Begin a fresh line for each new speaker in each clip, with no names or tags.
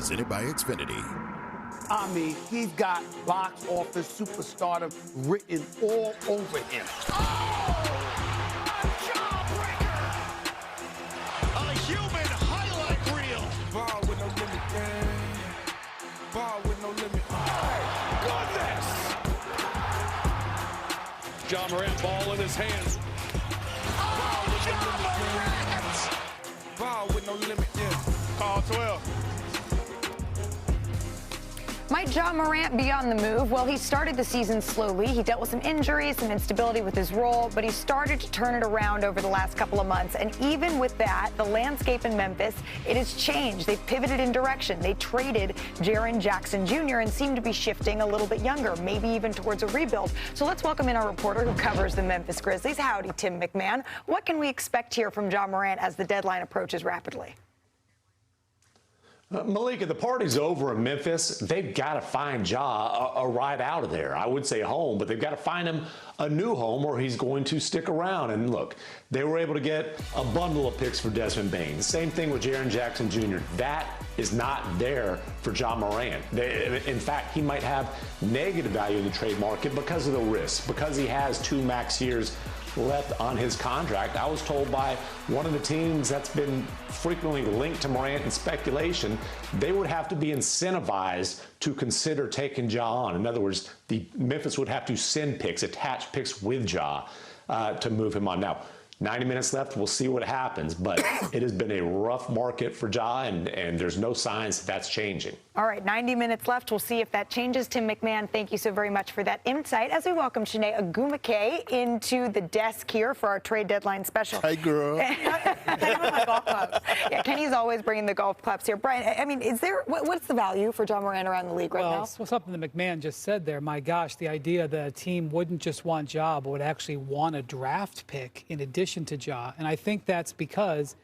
presented by Xfinity.
I mean, he's got box office superstardom written all over him.
Oh! A jawbreaker! A human highlight reel!
Ball with no limit, yeah. Ball with no limit.
Goodness!
Ja Morant, ball in his hands.
Oh, Ja Morant!
Ball with no limit, yeah.
Call 12.
Might Ja Morant be on the move? Well, he started the season slowly. He dealt with some injuries, some instability with his role, but he started to turn it around over the last couple of months. And even with that, the landscape in Memphis, it has changed. They've pivoted in direction. They traded Jaren Jackson Jr. and seem to be shifting a little bit younger, maybe even towards a rebuild. So let's welcome in our reporter who covers the Memphis Grizzlies. Howdy, Tim McMahon. What can we expect here from Ja Morant as the deadline approaches rapidly?
Malika, the party's over in Memphis. They've got to find Ja a ride out of there. I would say home, but they've got to find him a new home or he's going to stick around. And look, they were able to get a bundle of picks for Desmond Bane. Same thing with Jaren Jackson Jr. That is not there for Ja Morant. In fact, he might have negative value in the trade market because of the risk, because he has 2 max years left on his contract. I was told by one of the teams that's been frequently linked to Morant in speculation, they would have to be incentivized to consider taking Ja on. In other words, the Memphis would have to send picks, attach picks with Ja to move him on. Now, 90 minutes left. We'll see what happens. But it has been a rough market for Ja, and there's no signs that that's changing.
All right, 90 minutes left. We'll see if that changes. Tim McMahon, thank you so very much for that insight. As we welcome Shanae Agumake into the desk here for our trade deadline special.
Hey, girl.
My golf clubs. Yeah, Kenny's always bringing the golf clubs here. Brian, I mean, is there what's the value for Ja Morant around the league right now?
Well, something that McMahon just said there. My gosh, the idea that a team wouldn't just want Ja, but would actually want a draft pick in addition to Ja. And I think that's because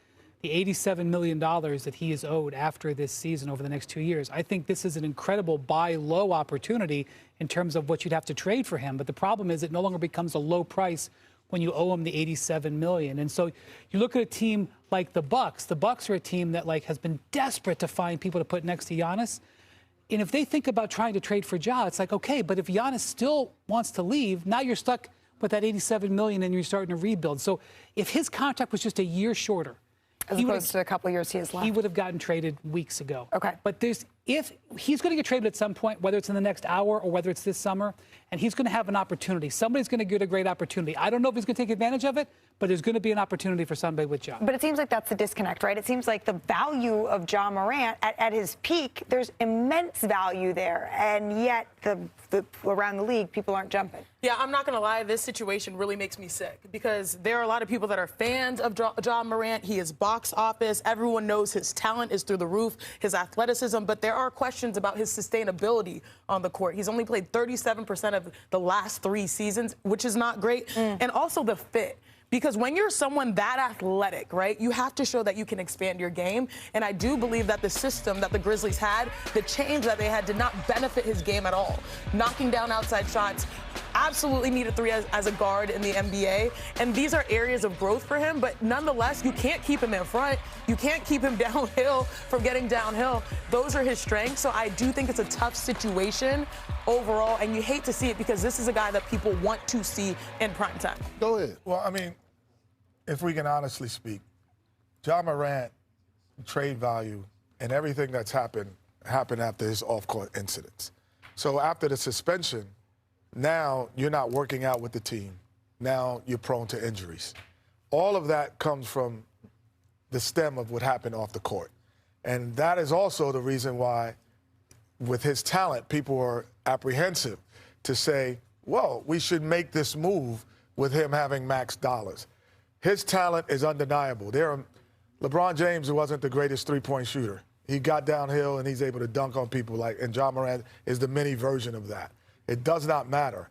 the $87 million that he is owed after this season over the next 2 years, I think this is an incredible buy low opportunity in terms of what you'd have to trade for him. But the problem is it no longer becomes a low price when you owe him the $87 million. And so you look at a team like the Bucks. The Bucks are a team that has been desperate to find people to put next to Giannis. And if they think about trying to trade for Ja, it's like, okay, but if Giannis still wants to leave, now you're stuck with that $87 million and you're starting to rebuild. So if his contract was just a year shorter,
as opposed to a couple of years he has left,
he would have gotten traded weeks ago.
Okay.
But if he's going to get traded at some point, whether it's in the next hour or whether it's this summer, and he's going to have an opportunity. Somebody's going to get a great opportunity. I don't know if he's going to take advantage of it, but there's going to be an opportunity for somebody with Ja.
But it seems like that's the disconnect, right? It seems like the value of Ja Morant at his peak, there's immense value there, and yet the around the league, people aren't jumping.
Yeah, I'm not going to lie. This situation really makes me sick because there are a lot of people that are fans of Ja Morant. He is box office. Everyone knows his talent is through the roof, his athleticism, but there are questions about his sustainability on the court. He's only played 37% of the last 3 seasons, which is not great. And also the fit. Because when you're someone that athletic, right, you have to show that you can expand your game. And I do believe that the system that the Grizzlies had, the change that they had, did not benefit his game at all. Knocking down outside shots, absolutely need a 3 as a guard in the NBA. And these are areas of growth for him. But nonetheless, you can't keep him in front. You can't keep him downhill from getting downhill. Those are his strengths. So I do think it's a tough situation overall. And you hate to see it because this is a guy that people want to see in prime time.
Go ahead.
Well, I mean, if we can honestly speak, Ja Morant trade value and everything that's happened after his off-court incidents. So after the suspension, now you're not working out with the team. Now you're prone to injuries. All of that comes from the stem of what happened off the court. And that is also the reason why, with his talent, people are apprehensive to say, well, we should make this move with him having max dollars. His talent is undeniable. LeBron James, who wasn't the greatest three-point shooter, he got downhill and he's able to dunk on people and Ja Morant is the mini version of that. It does not matter.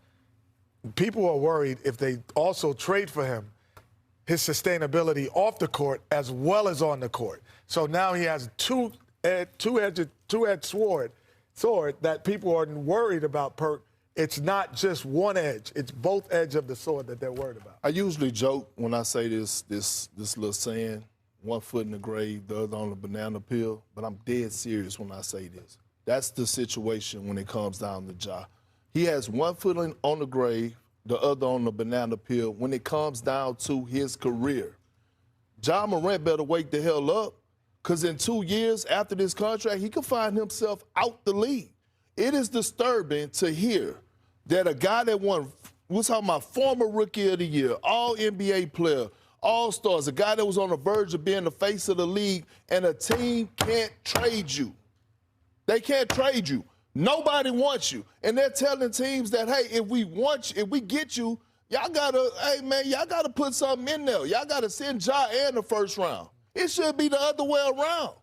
People are worried if they also trade for him, his sustainability off the court as well as on the court. So now he has two-edged sword that people are worried about, Perk. It's not just one edge. It's both edges of the sword that they're worried about.
I usually joke when I say this little saying,
one foot in the grave, the other on the banana peel, but I'm dead serious when I say this. That's the situation when it comes down to Ja. He has one foot on the grave, the other on the banana peel when it comes down to his career. Ja Morant better wake the hell up, because in 2 years after this contract, he could find himself out the league. It is disturbing to hear that a guy that won, we're talking about former Rookie of the Year, All-NBA player, All-Stars, a guy that was on the verge of being the face of the league, and a team can't trade you. They can't trade you. Nobody wants you. And they're telling teams that, hey, if we want you, if we get you, y'all gotta put something in there. Y'all gotta send Ja in the first round. It should be the other way around.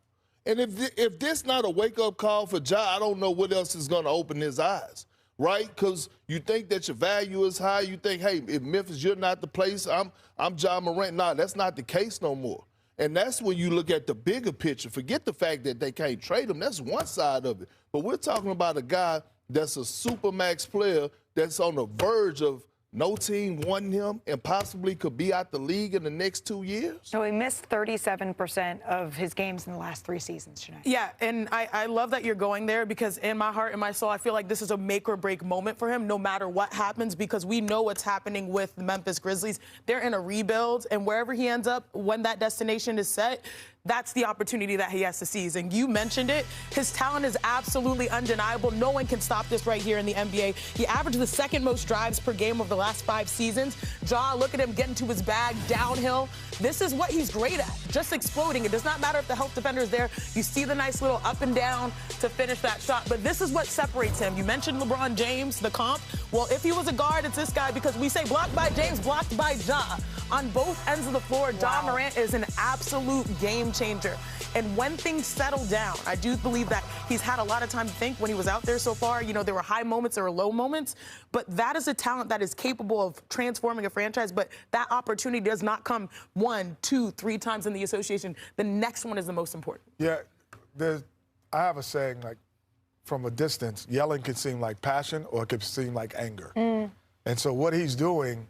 And if this not a wake-up call for Ja, I don't know what else is gonna open his eyes, right? Because you think that your value is high. You think, hey, if Memphis, you're not the place, I'm Ja Morant. Nah, that's not the case no more. And that's when you look at the bigger picture. Forget the fact that they can't trade him. That's one side of it. But we're talking about a guy that's a supermax player that's on the verge of no team wanting him and possibly could be out the league in the next 2 years?
So he missed 37% of his games in the last 3 seasons, Shanae.
Yeah, and I love that you're going there, because in my heart and my soul, I feel like this is a make or break moment for him no matter what happens, because we know what's happening with the Memphis Grizzlies. They're in a rebuild, and wherever he ends up, when that destination is set, that's the opportunity that he has to seize. And you mentioned it. His talent is absolutely undeniable. No one can stop this right here in the NBA. He averaged the second most drives per game of the last 5 seasons. Ja, look at him getting to his bag downhill. This is what he's great at, just exploding. It does not matter if the help defender is there. You see the nice little up and down to finish that shot. But this is what separates him. You mentioned LeBron James, the comp. Well, if he was a guard, it's this guy, because we say blocked by James, blocked by Ja. On both ends of the floor, Ja Morant is an absolute game changer. And when things settle down, I do believe that he's had a lot of time to think when he was out there so far. You know, there were high moments, there were low moments, but that is a talent that is capable of transforming a franchise. But that opportunity does not come 1, 2, 3 times in the association. The next one is the most important.
Yeah, I have a saying, like, from a distance, yelling can seem like passion or it can seem like anger. And so what he's doing,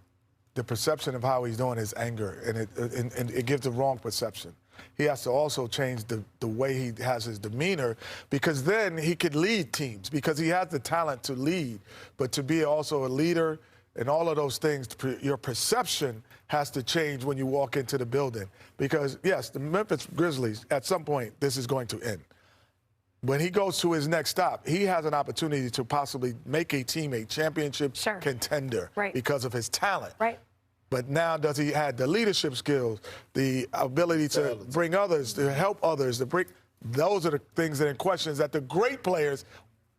the perception of how he's doing is anger, and it gives the wrong perception. He has to also change the way he has his demeanor, because then he could lead teams, because he has the talent to lead, but to be also a leader and all of those things, your perception has to change when you walk into the building. Because, yes, the Memphis Grizzlies, at some point, this is going to end. When he goes to his next stop, he has an opportunity to possibly make a team a championship contender because of his talent.
Right.
But now does he have the leadership skills, the ability to bring others, to help others, to bring – those are the things and questions that the great players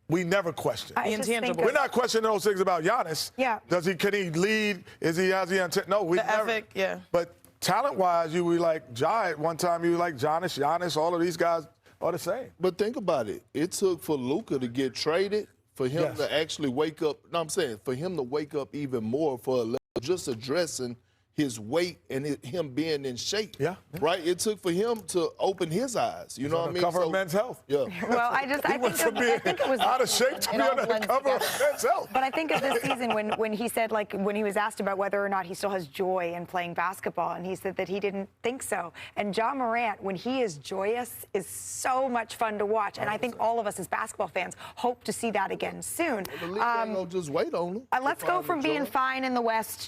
we never question. We're not questioning those things about Giannis.
Yeah.
Can he lead? Has he no, we never.
Ethic, yeah.
But talent-wise, you were like Ja at one time. You were like Giannis, all of these guys are the same.
But think about it. It took for Luka to get traded, for him to actually wake up. No, I'm saying for him to wake up even more, for a level, just addressing his weight and him being in shape. Yeah. Right? It took for him to open his eyes. You know what I mean?
Cover of Men's Health.
Yeah.
Well, I think it was
out of shape to be on the cover of Men's Health.
But I think of this season when he said, like, when he was asked about whether or not he still has joy in playing basketball, and he said that he didn't think so. And Ja Morant, when he is joyous, is so much fun to watch. And I think all of us as basketball fans hope to see that again soon.
The league ain't gonna just wait on him.
Let's go from being fine in the West